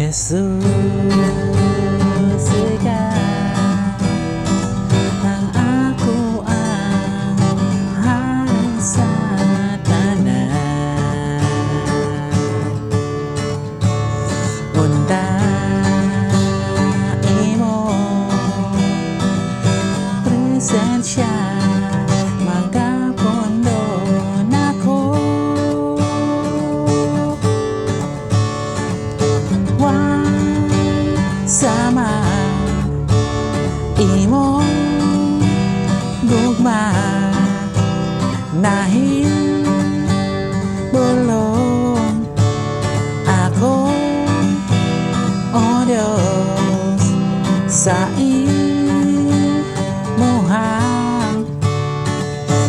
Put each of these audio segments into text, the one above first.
Jesus, ikaw ang ako ang halin sa tanan. Untain mo presensya magapondo nako. Sama imong gugma nahing bulong ako, o Diyos, sa imuhang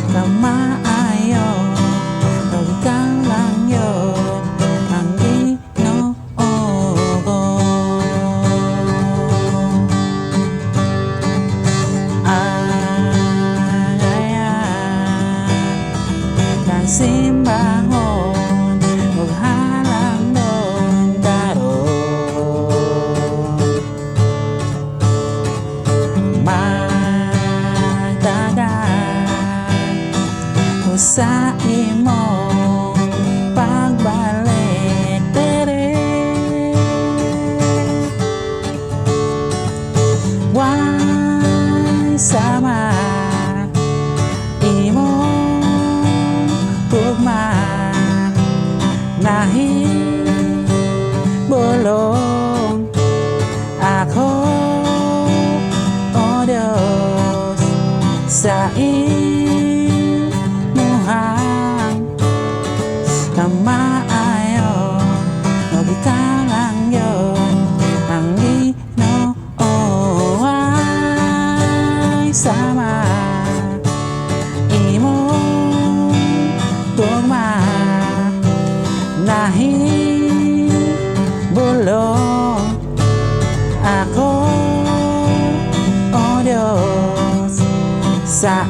kamaayo, ikaw lang yun ang Ginoo ko. Simbahon ug halang don daron magdagan sa imong pagbalik dere. Why sama imong tugma nahing bulong ako, o Diyos, sa imuhang kamaayo, ug ikaw lang yun ang Ginoo. Ay sama imong tugma nahing bulong ako, o Diyos, sa